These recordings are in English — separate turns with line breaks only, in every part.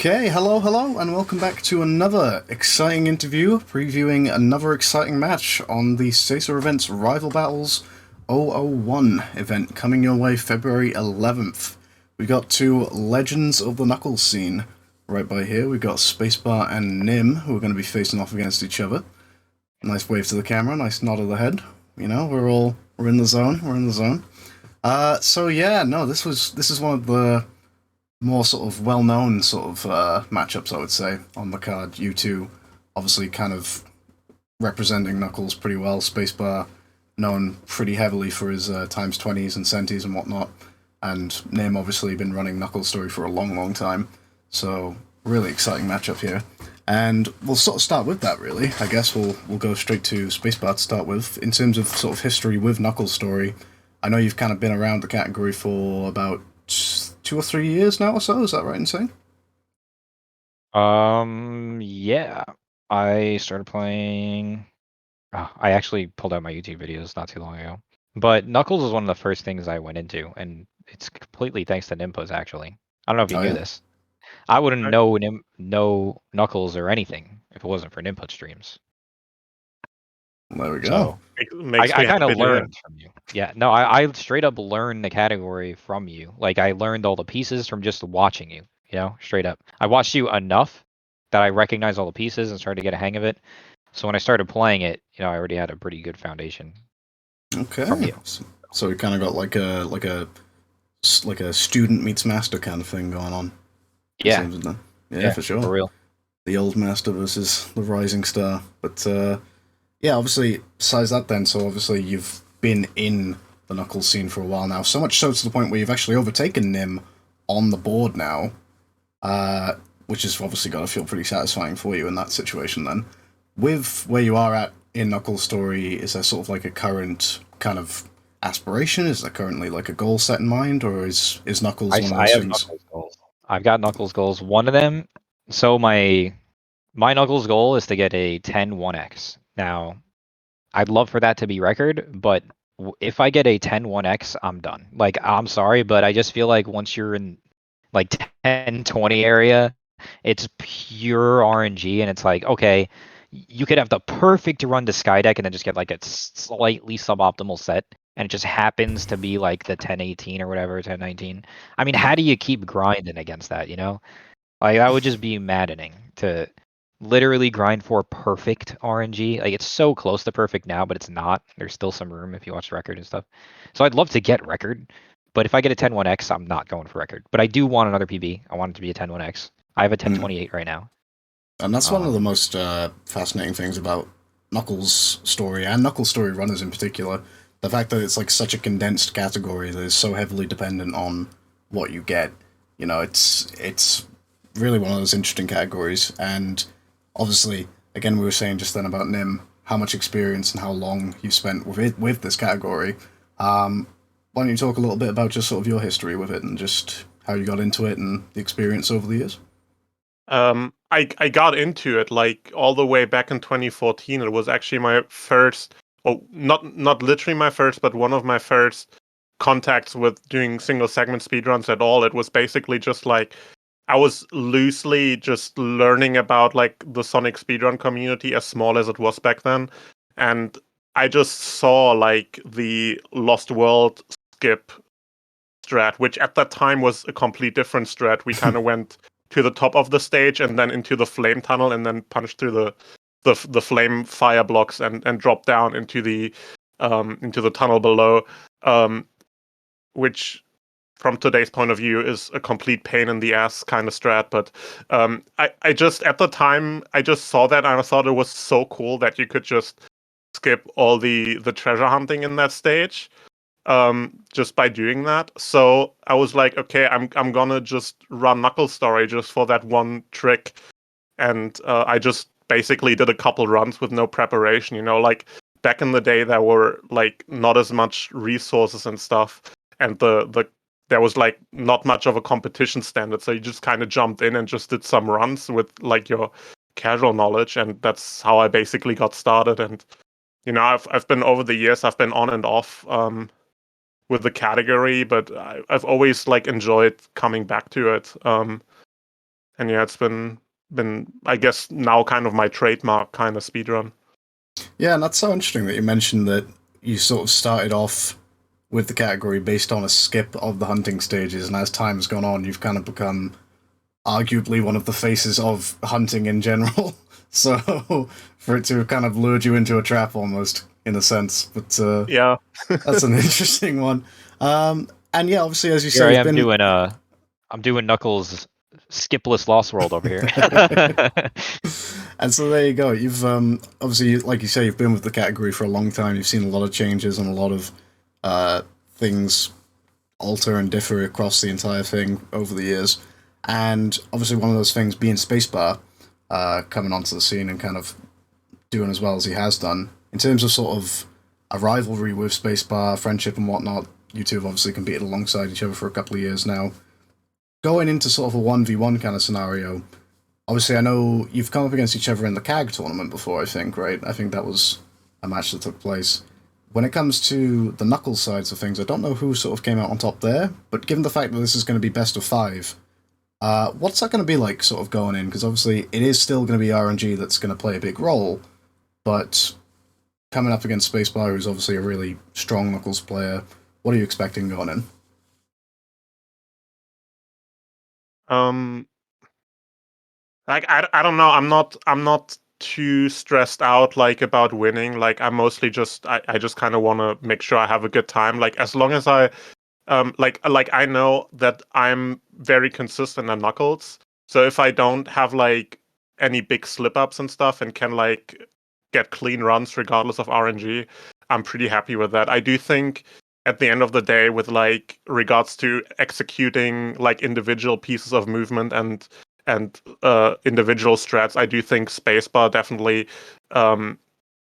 Okay, hello, and welcome back to another exciting interview previewing another exciting match on the Stacer Events Rival Battles 001 event coming your way February 11th. We got two legends of the Knuckles scene right by here. We've got Spacebar and Nim, who are going to be facing off against each other. Nice wave to the camera, nice nod of the head. You know, we're in the zone, we're in the zone. So yeah, no, this is one of the more sort of well-known sort of matchups, I would say, on the card. You two, obviously, kind of representing Knuckles pretty well. Spacebar known pretty heavily for his times 20s and centis and whatnot, and Nim obviously been running Knuckles story for a long, long time. So really exciting matchup here. And we'll sort of start with that, really. I guess we'll go straight to Spacebar to start with. In terms of sort of history with Knuckles story, I know you've kind of been around the category for about 2 or 3 years now or so. Is that right in saying?
Yeah. I started playing. I actually pulled out my YouTube videos not too long ago. But Knuckles was one of the first things I went into, and it's completely thanks to Nimputs, actually. I don't know if you
Oh
knew
yeah,
this. I wouldn't
I,
know Knuckles or anything if it wasn't for Nimput streams.
there we go.
So
makes
I
me
kind of
happy to hear.
learned from you. Yeah, no, I straight up learned the category from you. Like I learned all the pieces from just watching you, straight up. I watched you enough that I recognized all the pieces and started to get a hang of it. So when I started playing it, I already had a pretty good foundation from
Okay,
you.
so we kind of got like a student meets master kind of thing going on. It
Yeah,
seems, then. Yeah,
yeah,
for
for
sure.
real.
The old master versus the rising star. But yeah, obviously, besides that, then, so obviously you've been in the Knuckles scene for a while now. So much so to the point where you've actually overtaken Nim on the board now, which has obviously got to feel pretty satisfying for you in that situation. Then, with where you are at in Knuckles' story, is there sort of like a current kind of aspiration? Is there currently like a goal set in mind, or is Knuckles one of
I
those
have
things?
Knuckles goals. I've got Knuckles goals. One of them, so my Knuckles goal is to get a 10-1x. Now, I'd love for that to be record, but if I get a 10-1x, I'm done. Like, I'm sorry, but I just feel like once you're in like 10-20 area, it's pure RNG, and it's like, okay, you could have the perfect run to Skydeck and then just get like a slightly suboptimal set, and it just happens to be like the 10-18 or whatever, 10-19. I mean, how do you keep grinding against that, Like that would just be maddening to literally grind for perfect RNG. Like it's so close to perfect now, but it's not. There's still some room if you watch the record and stuff. So I'd love to get record, but if I get a 10-1x, I'm not going for record. But I do want another PB. I want it to be a 10-1x. I have a
Mm.
10-28 right now.
And that's one of the
Um,
most fascinating things about Knuckles' story and Knuckles' story runners in particular. The fact that it's like such a condensed category that is so heavily dependent on what you get. You know, it's really one of those interesting categories. And obviously, again, we were saying just then about Nim, how much experience and how long you spent with it with this category. Um, why don't you talk a little bit about just sort of your history with it and just how you got into it and the experience over the years?
I got into it like all the way back in 2014. It was actually my first, oh, not literally my first, but one of my first contacts with doing single segment speedruns at all. It was basically just like I was loosely just learning about like the Sonic speedrun community as small as it was back then, and I just saw like the Lost World skip strat, which at that time was a complete different strat. We kind of went to the top of the stage and then into the flame tunnel and then punched through the flame fire blocks and dropped down into the tunnel below, um, which from today's point of view is a complete pain in the ass kind of strat. But I just at the time I just saw that and I thought it was so cool that you could just skip all the treasure hunting in that stage just by doing that. So I was like, okay, I'm gonna just run Knuckles Story just for that one trick, and I just basically did a couple runs with no preparation. Like back in the day, there were like not as much resources and stuff, and there was like not much of a competition standard, so you just kind of jumped in and just did some runs with like your casual knowledge, and that's how I basically got started. And I've been over the years, I've been on and off with the category, but I've always like enjoyed coming back to it. yeah, it's been I guess now kind of my trademark kind of speedrun.
Yeah, and that's so interesting that you mentioned that you sort of started off with the category based on a skip of the hunting stages, and as time has gone on, you've kind of become arguably one of the faces of hunting in general. So for it to have kind of lured you into a trap almost, in a sense. But
Yeah.
that's an interesting one. And yeah, obviously, as you
Here
say,
I
you've
am
been
doing I'm doing Knuckles skipless Lost World over here.
and so there you go. You've obviously, like you say, you've been with the category for a long time. You've seen a lot of changes and a lot of things alter and differ across the entire thing over the years. And obviously, one of those things being Spacebar coming onto the scene and kind of doing as well as he has done. In terms of sort of a rivalry with Spacebar, friendship and whatnot, you two have obviously competed alongside each other for a couple of years now. Going into sort of a 1v1 kind of scenario, obviously I know you've come up against each other in the CAG tournament before, I think, right? I think that was a match that took place. When it comes to the Knuckles sides of things, I don't know who sort of came out on top there, but given the fact that this is going to be best of 5, what's that going to be like sort of going in? Because obviously it is still going to be RNG that's going to play a big role, but coming up against Spacebar, who's obviously a really strong Knuckles player, what are you expecting going in?
Um, like I don't know. I'm not too stressed out like about winning. Like I'm mostly just I just kind of want to make sure I have a good time. Like as long as I like I know that I'm very consistent at Knuckles. So if I don't have like any big slip ups and stuff and can like get clean runs regardless of RNG, I'm pretty happy with that. I do think at the end of the day, with like regards to executing like individual pieces of movement and individual strats, I do think Spacebar definitely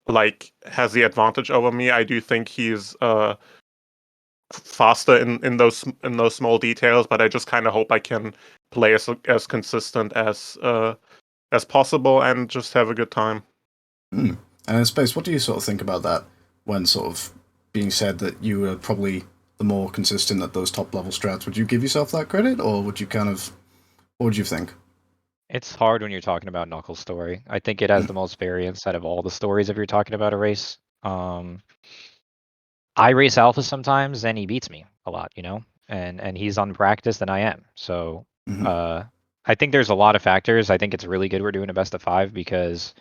like has the advantage over me. I do think he's faster in those small details, but I just kind of hope I can play as consistent as possible and just have a good time.
And in Space, what do you sort of think about that when sort of being said that you were probably the more consistent at those top level strats? Would you give yourself that credit, or would you kind of, what would you think?
It's hard when you're talking about Knuckles' story. I think it has the most variance out of all the stories if you're talking about a race. I race Alpha sometimes, and he beats me a lot, and he's unpracticed, and I am. So
Mm-hmm.
I think there's a lot of factors. I think it's really good we're doing a best of 5 because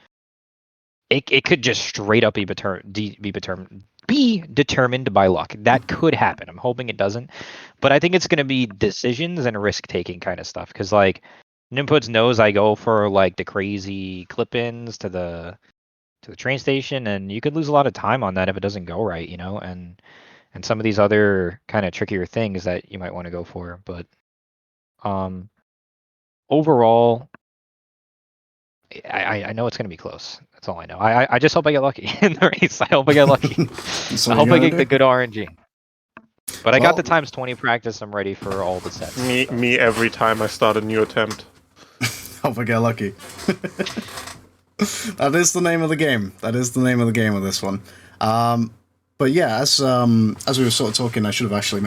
it could just straight up be determined by luck. That could happen. I'm hoping it doesn't, but I think it's going to be decisions and risk taking kind of stuff. Because like Nimputs knows I go for like the crazy clip-ins to the train station, and you could lose a lot of time on that if it doesn't go right, and some of these other kind of trickier things that you might want to go for. But overall, I know it's going to be close. That's all I know. I just hope I get lucky in the race. I hope I get lucky.
That's
I
what you
hope I
gotta
get the
do.
good RNG. But I got
Well,
the times 20 practice. I'm ready for all the sets.
Me every time I start a new attempt.
hope I get lucky. That is the name of the game. That is the name of the game of this one. But yeah, as we were sort of talking, I should have actually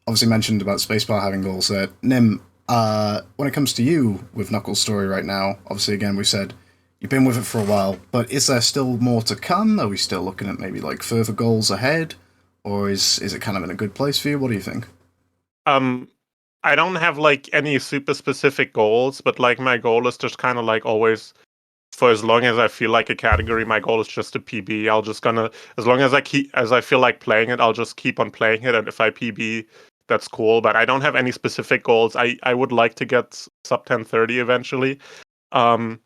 obviously mentioned about Spacebar having goals there. Nim, when it comes to you with Knuckles' story right now, obviously again we said you've been with it for a while, but is there still more to come? Are we still looking at maybe like further goals ahead, or is it kind of in a good place for you? What do you think?
Um, I don't have like any super specific goals, but like my goal is just kind of like always for as long as I feel like a category, my goal is just to PB. I'll just gonna as long as I feel like playing it, I'll just keep on playing it, and if I PB, that's cool. But I don't have any specific goals. I would like to get sub 1030 eventually. Um,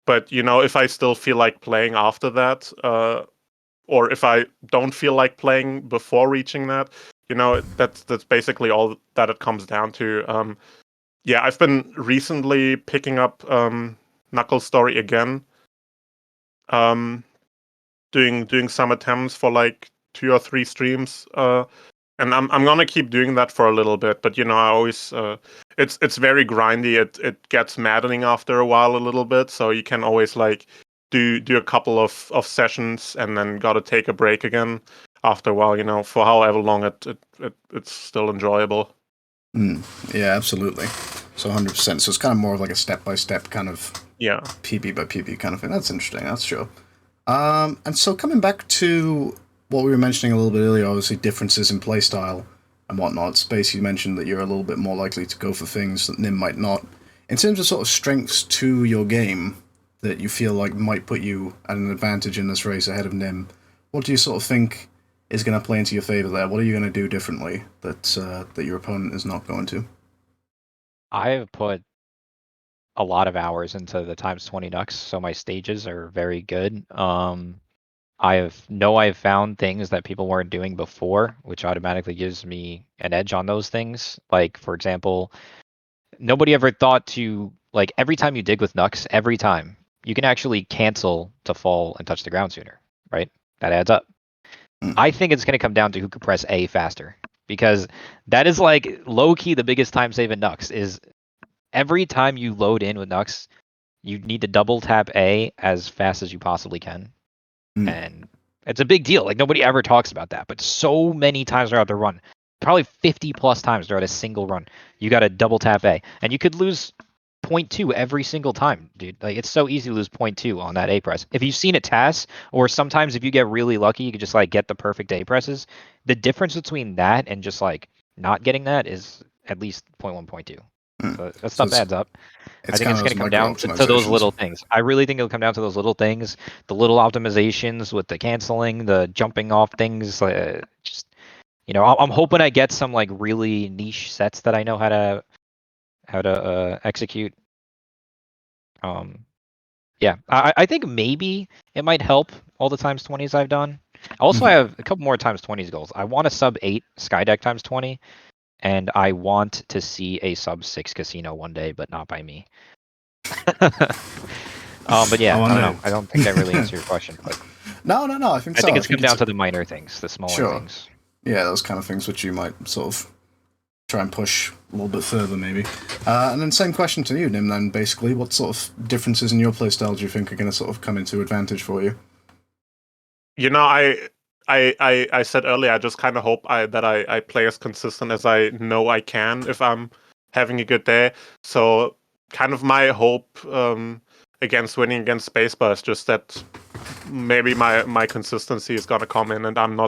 but if I still feel like playing after that, or if I don't feel like playing before reaching that, that's basically all that it comes down to. Yeah, I've been recently picking up Knuckles Story again. Um, doing some attempts for like 2 or 3 streams. And I'm gonna keep doing that for a little bit, but I always it's very grindy. It gets maddening after a while a little bit, so you can always like do a couple of sessions and then gotta take a break again after a while. For however long it's still enjoyable.
Yeah, absolutely. So 100%. So it's kind of more of like a step-by-step kind of
Yeah.
PB by PB kind of thing. That's interesting. That's sure. And so coming back to what we were mentioning a little bit earlier, obviously differences in playstyle and whatnot. Space, you mentioned that you're a little bit more likely to go for things that Nim might not. In terms of sort of strengths to your game that you feel like might put you at an advantage in this race ahead of Nim, what do you sort of think is going to play into your favor there? What are you going to do differently that your opponent is not going to?
I've put a lot of hours into the times 20 Nux, so my stages are very good. I've found things that people weren't doing before, which automatically gives me an edge on those things. Like, for example, nobody ever thought to, like, every time you dig with Nux, every time, you can actually cancel to fall and touch the ground sooner, right? That adds up.
Mm.
I think it's going to come down to who can press A faster, because that is like low-key the biggest time save in Nux is every time you load in with Nux, you need to double tap A as fast as you possibly can. And it's a big deal. Like, nobody ever talks about that, but so many times throughout the run, probably 50 plus times throughout a single run, you got to double tap A, and you could lose 0.2 every single time, dude. Like, it's so easy to lose 0.2 on that A press. If you've seen it TAS, or sometimes if you get really lucky, you could just like get the perfect A presses. The difference between that and just like not getting that is at least 0.1, 0.2. So that
So
stuff adds up. I
it's
think
kind
it's
of
going
those
to come
micro
down to those
optimizations.
little things. I really think it'll come down to those little things, the little optimizations with the canceling, the jumping off things. Just, I'm hoping I get some like really niche sets that I know how to execute. Yeah, I think maybe it might help all the times 20s I've done. Also, I have a couple more times 20s goals. I want a sub 8 Skydeck times 20, and I want to see a sub 6 casino one day, but not by me. But yeah, I don't know. I don't think that really answered your question, but
No. I think
I
so.
think it's come down to the minor things, the smaller
Sure.
things.
Yeah, those kind of things which you might sort of try and push a little bit further, maybe. And then same question to you, Nim. Then basically, what sort of differences in your playstyle do you think are going to sort of come into advantage for you?
You know, I said earlier, I just kind of hope that I play as consistent as I know I can if I'm having a good day. So kind of my hope against winning against Spacebar is just that maybe my consistency is gonna come in, and I'm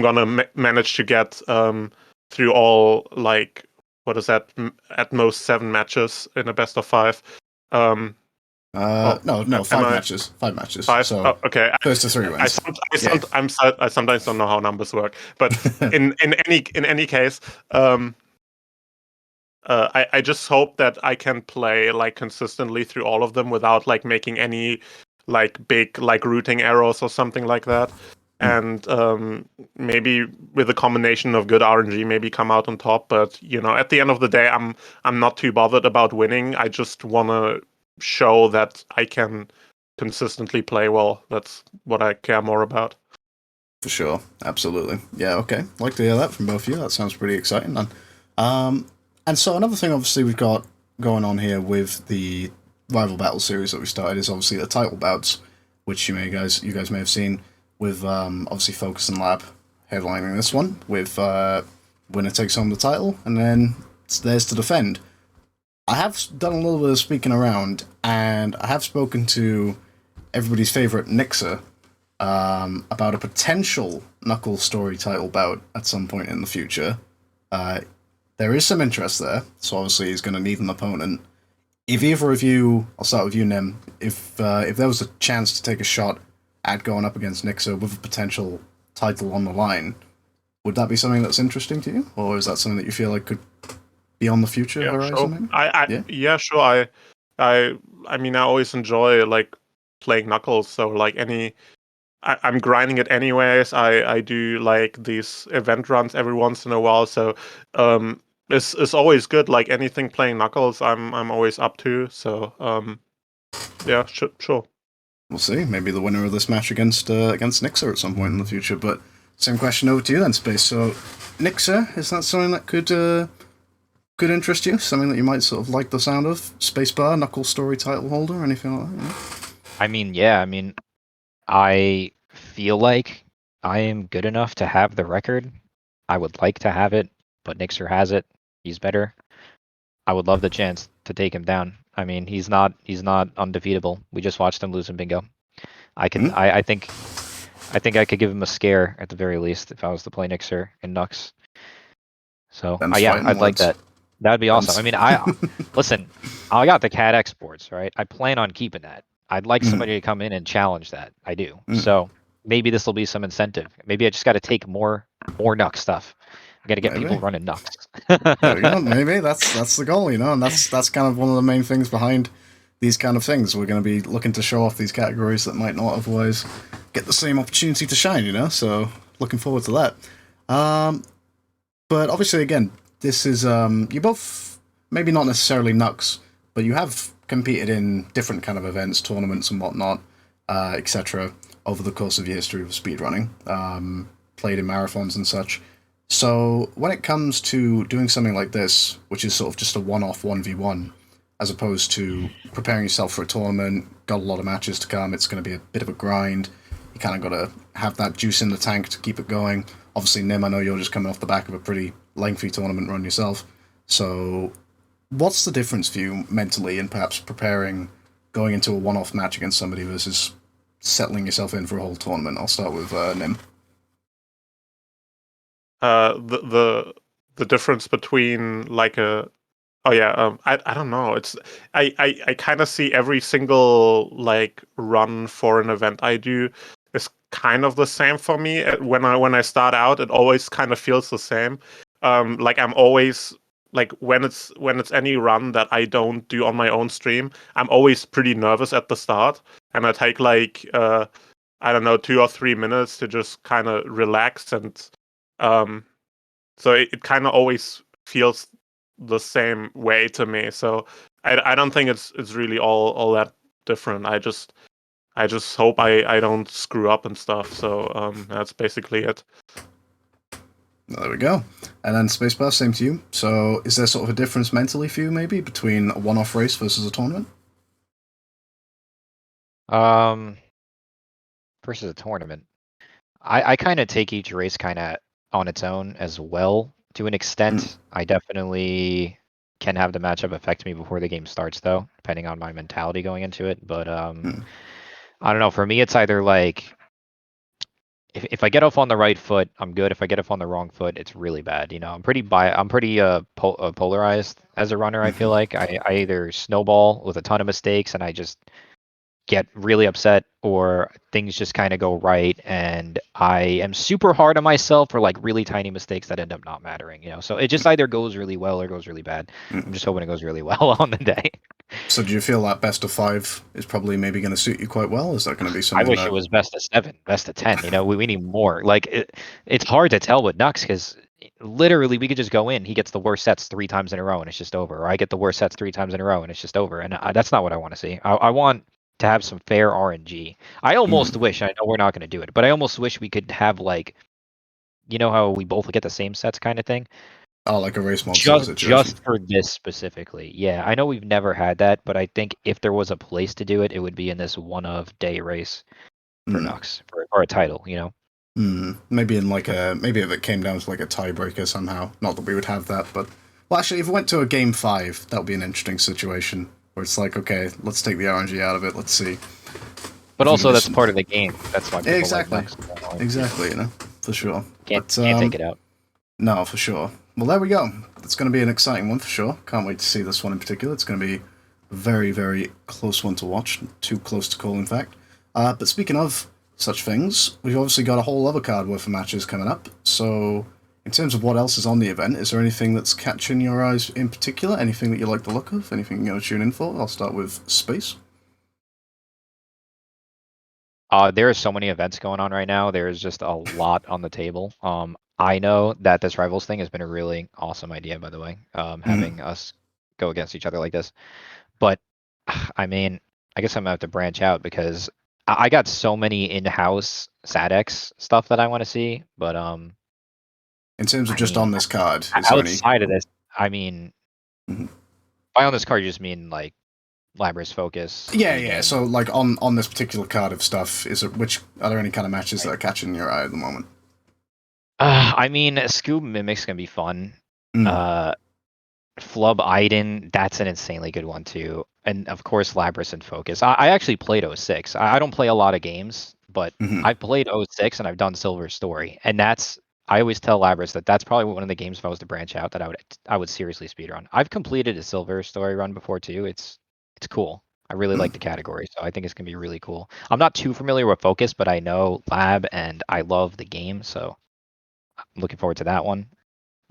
gonna manage to get through all, like, what is that, at most 7 matches in a best of 5.
No,
Am
5 matches. 5 matches.
5?
So
Oh, okay.
first to 3 wins.
I sometimes don't know how numbers work, but in any case, I just hope that I can play like consistently through all of them without like making any like big like routing errors or something like that, and maybe with a combination of good RNG, maybe come out on top. But at the end of the day, I'm not too bothered about winning. I just want to show that I can consistently play well. That's what I care more about.
For sure, absolutely. Yeah, okay. Like to hear that from both of you. That sounds pretty exciting, then. And so another thing, obviously, we've got going on here with the rival battle series that we started is obviously the title bouts, which you guys may have seen with obviously Focus and Lab headlining this one with winner takes home the title, and then it's theirs to defend. I have done a little bit of speaking around, and I have spoken to everybody's favorite Nixer about a potential Knuckles story title bout at some point in the future. There is some interest there, so obviously he's going to need an opponent. If either of you, I'll start with you, Nim, if there was a chance to take a shot at going up against Nixer with a potential title on the line, would that be something that's interesting to you? Or is that something that you feel like could be on the future horizon,
Sure.
maybe?
Yeah, sure. I mean, I always enjoy like playing Knuckles, so like I'm grinding it anyways. I do like these event runs every once in a while, so it's always good. Like anything playing Knuckles, I'm always up to. So yeah, sure.
We'll see. Maybe the winner of this match against Nixer at some point in the future. But same question over to you then, Space. So, Nixer, is that something that could interest you? Something that you might sort of like the sound of? Spacebar, Knuckles story title holder, anything like that?
I mean, yeah. I mean, I feel like I am good enough to have the record. I would like to have it, but Nixer has it. He's better. I would love the chance to take him down. I mean, he's not undefeatable. We just watched him lose in bingo.
Hmm?
I think I could give him a scare at the very least if I was to play Nixer and Nux. So
Ben's
yeah,
fighting
I'd like
words.
that. That'd be awesome.
Ben's.
I mean, listen. I got the cat exports, right? I plan on keeping that. I'd like
Mhm,
somebody to come in and challenge that. I do.
mhm.
So maybe this will be some incentive. Maybe I just got to take more Nux stuff. I got to get people
Maybe.
running Nux.
There we go. Maybe that's the goal, and that's kind of one of the main things behind these kind of things. We're going to be looking to show off these categories that might not otherwise get the same opportunity to shine. So looking forward to that. Um, but obviously, again, this is you both maybe not necessarily Nux, but you have competed in different kind of events, tournaments, and whatnot, etc. over the course of your history of speedrunning. Played in marathons and such. So when it comes to doing something like this, which is sort of just a one-off 1v1, as opposed to preparing yourself for a tournament, got a lot of matches to come, it's going to be a bit of a grind. You kind of got to have that juice in the tank to keep it going. Obviously, Nim, I know you're just coming off the back of a pretty lengthy tournament run yourself. So what's the difference for you mentally in perhaps preparing, going into a one-off match against somebody versus settling yourself in for a whole tournament? I'll start with Nim.
The difference between like a oh yeah, I don't know. It's I kind of see every single like run for an event I do is kind of the same for me. When I start out, it always kind of feels the same. Like I'm always like when it's any run that I don't do on my own stream, I'm always pretty nervous at the start, and I take like I don't know 2 or 3 minutes to just kind of relax and um so it kind of always feels the same way to me. So I don't think it's really all that different. I just hope I don't screw up and stuff. So that's basically it.
There we go. And then Spacebar, same to you. So is there sort of a difference mentally for you, maybe, between a one-off race versus a tournament?
um, versus a tournament. I kind of take each race kind of on its own as well to an
Mm,
extent. I definitely can have the matchup affect me before the game starts though, depending on my mentality going into it. But
mm,
I don't know. For me, it's either like if I get off on the right foot, I'm good. If I get off on the wrong foot, it's really bad. I'm pretty polarized as a runner. I feel
mhm,
like I either snowball with a ton of mistakes and I just get really upset, or things just kind of go right and I am super hard on myself for like really tiny mistakes that end up not mattering. So it just either goes really well or goes really bad. I'm
mm.
just hoping it goes really well on the day.
So do you feel that best of five is probably maybe going to suit you quite well? Is that going to be
I
something
wish it
that...
was best of 7, best of 10. We need more. Like it's hard to tell with Nux because literally we could just go in. He gets the worst sets 3 times in a row and it's just over. Or I get the worst sets 3 times in a row and it's just over. And that's not what I want to see. I want to have some fair RNG. I almost
Mm.
wish, I know we're not going to do it, but I almost wish we could have like, how we both get the same sets kind of thing.
Oh, like a race mod sort of situation.
Just for this specifically. Yeah, I know we've never had that, but I think if there was a place to do it, it would be in this one of day race for
Mm.
Nux for a title.
Mm. Maybe in like maybe if it came down to like a tiebreaker somehow. Not that we would have that, but well, actually, if it went to a game 5, that would be an interesting situation where it's like, okay, let's take the RNG out of it. Let's see
But
if we can
also
do
that's
some...
part of the game. That's why people like
Exactly,
Nux. So,
exactly. For sure.
can't
But
can't take it out.
no, for sure. Well, there we go. It's going to be an exciting one for sure. Can't wait to see this one in particular. It's going to be a very, very close one to watch. Too close to call, in fact. But speaking of such things, we've obviously got a whole other card worth of matches coming up. So, in terms of what else is on the event, is there anything that's catching your eyes in particular? Anything that you like the look of? Anything you're going to tune in for? I'll start with Space.
There are so many events going on right now. There's just a lot on the table. I know that this rivals thing has been a really awesome idea, by the way.
Mm.
Having us go against each other like this. But I mean, I guess I'm gonna have to branch out because I got so many in-house SADX stuff that I want to see. But
In terms of
I
just
mean,
on this card, is there any...
outside of this, I mean,
Mhm.
by on this card, you just mean like Labrys Focus,
Yeah, yeah.
Demon.
So, like on this particular card of stuff, is it which are there any kind of matches that are catching your eye at the moment?
I mean, Scoob Mimic's gonna be fun.
Mm.
Uh, Flub Iden, that's an insanely good one too. And of course, Labrys and Focus. I actually played 06. I don't play a lot of games, but
Mhm.
I've played 06 and I've done Silver Story. And I always tell Labrys that that's probably one of the games if I was to branch out that I would seriously speedrun. I've completed a Silver Story run before too. It's cool. I really like the category, so I think it's gonna be really cool. I'm not too familiar with Focus, but I know Lab and I love the game, so I'm looking forward to that one.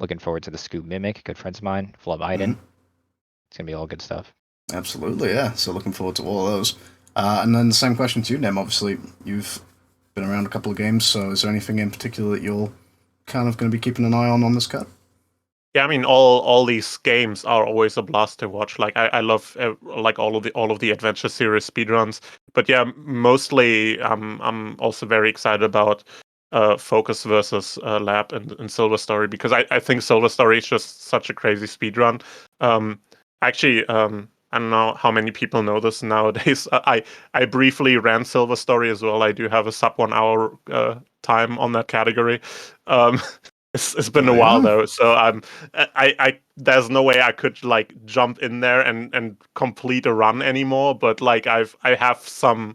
Looking forward to the Scoop Mimic, good friends of mine, Flub Iden. It's gonna be all good stuff.
Absolutely, yeah. So looking forward to all of those. And then the same question to you, Nem. Obviously, you've been around a couple of games, so is there anything in particular that you're kind of going to be keeping an eye on this cut?
Yeah, I mean, all these games are always a blast to watch. Like I love like all of the adventure series speedruns. But yeah, mostly I'm also very excited about Focus versus Lab and Silver Story, because I think Silver Story is just such a crazy speedrun. Um, actually, I don't know how many people know this nowadays. I briefly ran Silver Story as well. I do have a sub 1 hour time on that category. Um, it's been a
Oh,
while
yeah?
though, so I there's no way I could like jump in there and complete a run anymore. But like I have some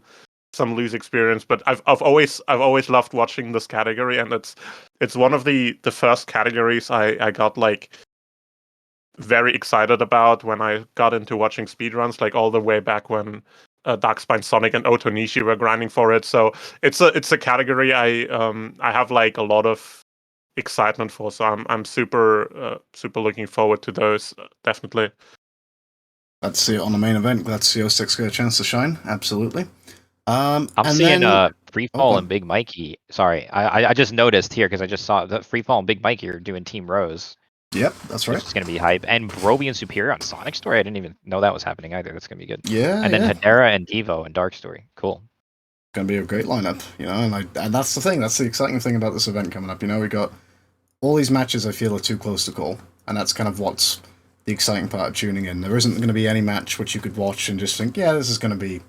loose experience, but I've always loved watching this category, and it's one of the first categories I got like very excited about when I got into watching speedruns, like all the way back when Darkspine Sonic and Otonishi were grinding for it. So it's a category I have like a lot of excitement for. So I'm super super looking forward to those, definitely.
Glad to see it on the main event. Glad to see 06 get a chance to shine. Absolutely.
I'm
And
seeing
then
Free
oh, go
Fall
on.
and Big Mikey. Sorry, I just noticed here because I just saw that Free Fall and Big Mikey are doing Team Rose,
Yep, that's right.
which is gonna be hype. And Broby and Superior on Sonic Story. I didn't even know that was happening either. That's gonna be good.
Yeah,
And then
yeah.
Hedera and Devo and Dark Story. Cool.
Going to be a great lineup, and that's the thing. That's the exciting thing about this event coming up. We got all these matches I feel are too close to call, and that's kind of what's the exciting part of tuning in. There isn't going to be any match which you could watch and just think, yeah, this is going to be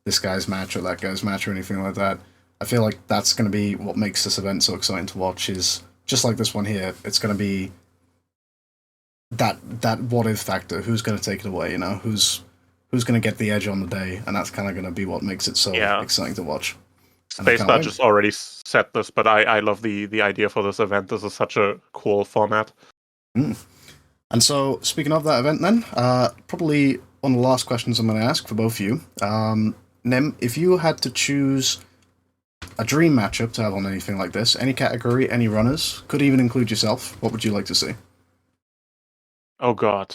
this guy's match or that guy's match or anything like that. I feel like that's going to be what makes this event so exciting to watch. Is just like this one here. It's going to be that what if factor. Who's going to take it away? Who's going to get the edge on the day, and that's kind of going to be what makes it so exciting to watch.
Spacebar just already said this, but I love the idea for this event. This is such a cool format.
And so, speaking of that event, then, probably one of the last questions I'm going to ask for both of you. Nem, if you had to choose a dream matchup to have on anything like this, any category, any runners, could even include yourself, what would you like to see?
Oh God.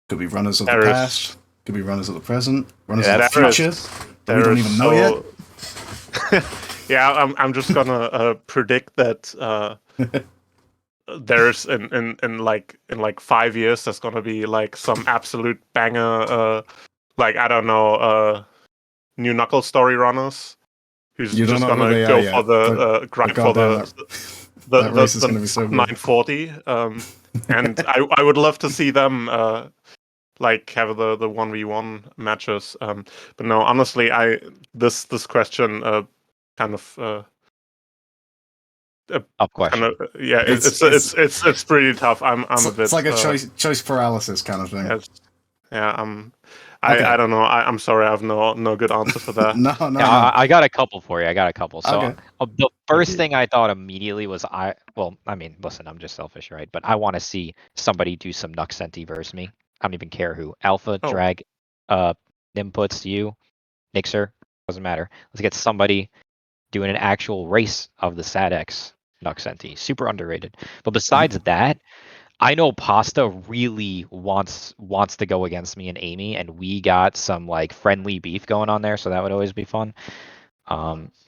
Could be runners of the past, could be runners of the present, runners of the future, that we don't even know yet.
Yeah, I'm just gonna predict that there's in like 5 years there's gonna be like some absolute banger, like I don't know, new Knuckles story runners who's
You don't
just
know who
gonna
they
go
are
for
yet.
the grind for
that race is gonna be so good.
940, and I would love to see them like have the 1v1 matches. But no, honestly, this question kind of
Tough question.
yeah, it's pretty tough. I'm a bit.
It's like a choice paralysis kind of thing.
Yeah. I don't know. I'm sorry. I have no good answer for that.
No.
I got a couple for you. I got a couple. So
Okay.
The first thing I thought immediately was I mean, listen, I'm just selfish, right? But I want to see somebody do some Nuxenti versus me. I don't even care who. Alpha,
Oh.
Drag, Nimputs, you, Nixer, doesn't matter. Let's get somebody doing an actual race of the SADX Nuxenti. Super underrated. But besides that, I know Pasta really wants to go against me and Amy, and we got some like friendly beef going on there, so that would always be fun.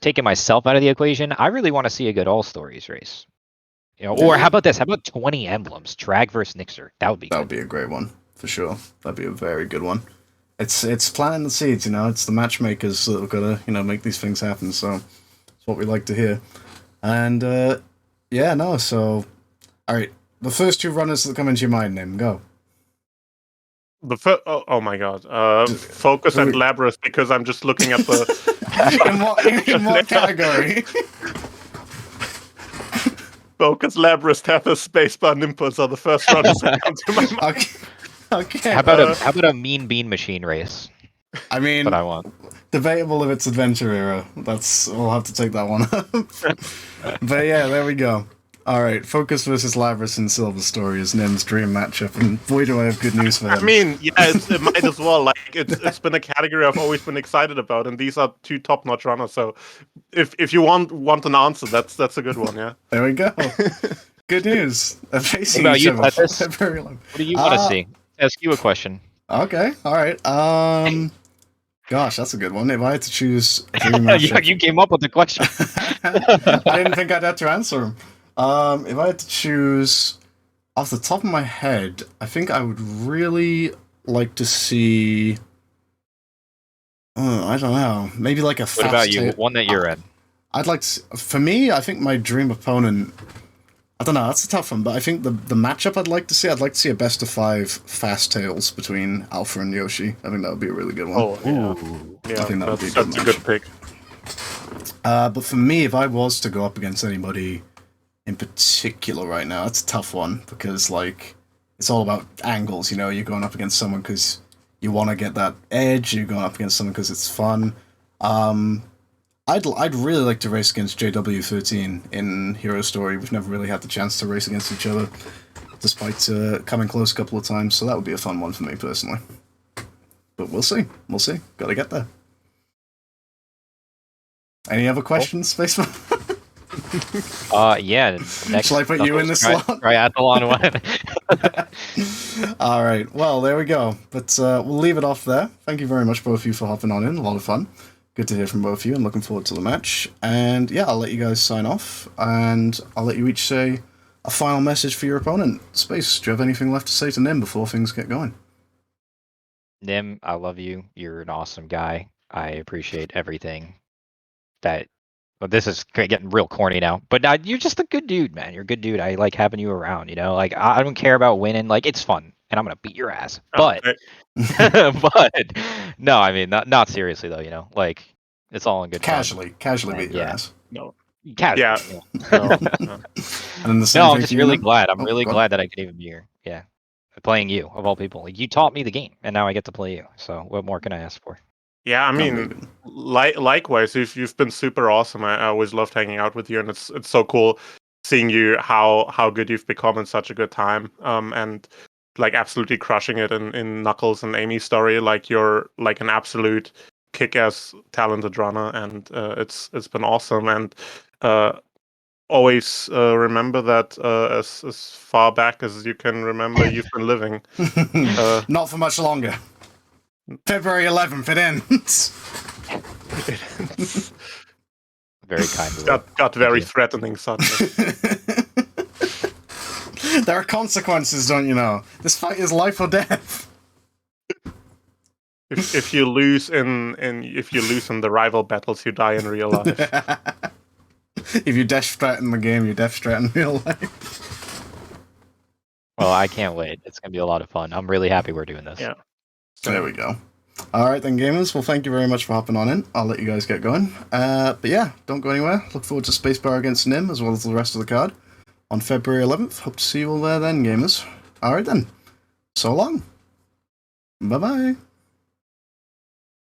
Taking myself out of the equation, I really want to see a good All Stories race. Or how about this? How about 20 emblems? Drag versus Nixer. That would be good.
That would be a great one, for sure. That'd be a very good one. It's planting the seeds, It's the matchmakers that have got to, make these things happen. So it's what we like to hear. And so all right, the first two runners that come into your mind, Nim, go.
The first, oh my God, Focus and Labrys, because I'm just looking at the
in what category?
Bogus, Labrys, Tether, Spacebar, Nimputs are the first runners that come to my mind.
Okay.
How about a mean bean machine race?
I mean,
What I want.
debatable if it's adventure era. We'll have to take that one up. But yeah, there we go. All right, Focus versus Labrys in Silver Story is Nim's dream matchup, and boy, do I have good news for him.
I mean, yeah, it might as well. Like, it's been a category I've always been excited about, and these are two top-notch runners. So, if you want an answer, that's a good one. Yeah.
There we go. Good news. They're facing
What about
each
you,
other
Tetris?
very long.
What do you want to see? Ask you a question.
Okay, all right. Gosh, that's a good one. If I had to choose a dream
Yeah,
matchup,
you came up with the question.
I didn't think I'd have to answer him. If I had to choose off the top of my head, I think I would really like to see. I don't know. Maybe like a.
What about you? One that you're in.
I'd like to. For me, I think my dream opponent. I don't know. That's a tough one, but I think the matchup I'd like to see. I'd like to see a best of 5 fast tails between Alpha and Yoshi. I think that would be a really good one.
Oh, yeah.
I think that would be a
that's a good pick.
But for me, if I was to go up against anybody in particular right now, it's a tough one because, like, it's all about angles, you know? You're going up against someone because you want to get that edge, you're going up against someone because it's fun. I'd really like to race against JW13 in Hero Story. We've never really had the chance to race against each other, despite coming close a couple of times, so that would be a fun one for me, personally. But we'll see. We'll see. Gotta get there. Any other questions, Spacebar?
Yeah. Next
Shall I put you in the slot?
Triathlon one.
All right. Well, there we go. But we'll leave it off there. Thank you very much, both of you, for hopping on in. A lot of fun. Good to hear from both of you, and looking forward to the match. And yeah, I'll let you guys sign off, and I'll let you each say a final message for your opponent. Space, do you have anything left to say to Nim before things get going?
Nim, I love you. You're an awesome guy. I appreciate everything. Well, this is getting real corny now, but you're just a good dude, man. You're a good dude. I like having you around. You know, like I don't care about winning. Like it's fun, and I'm gonna beat your ass. But, but no, I mean not seriously though. You know, like it's all in good
Casually
fun.
beat your ass.
No.
Casually.
Yeah.
No.
And then the same
No,
thing
I'm just
for you,
really
Nim?
glad. I'm
Oh,
really
go on.
glad that I could even be here. Yeah, playing you of all people. Like you taught me the game, and now I get to play you. So what more can I ask for?
Yeah, I
Can't
mean,
believe it.
likewise, you've been super awesome. I always loved hanging out with you, and it's so cool seeing you how good you've become in such a good time. And like absolutely crushing it in Knuckles and Amy's story. Like you're like an absolute kick-ass talented runner, and it's been awesome. And always remember that as far back as you can remember, you've been living.
Not for much longer. February 11th, it ends.
Very kind of you.
got very
you.
threatening suddenly.
There are consequences, don't you know? This fight is life or death.
If you lose in the rival battles, you die in real life.
If you death threaten the game, you death threaten real life.
Well, I can't wait. It's gonna be a lot of fun. I'm really happy we're doing this.
Yeah.
There we go. Alright then, gamers. Well, thank you very much for hopping on in. I'll let you guys get going. But yeah, don't go anywhere. Look forward to Spacebar against Nim, as well as the rest of the card, on February 11th. Hope to see you all there then, gamers. Alright then. So long. Bye-bye.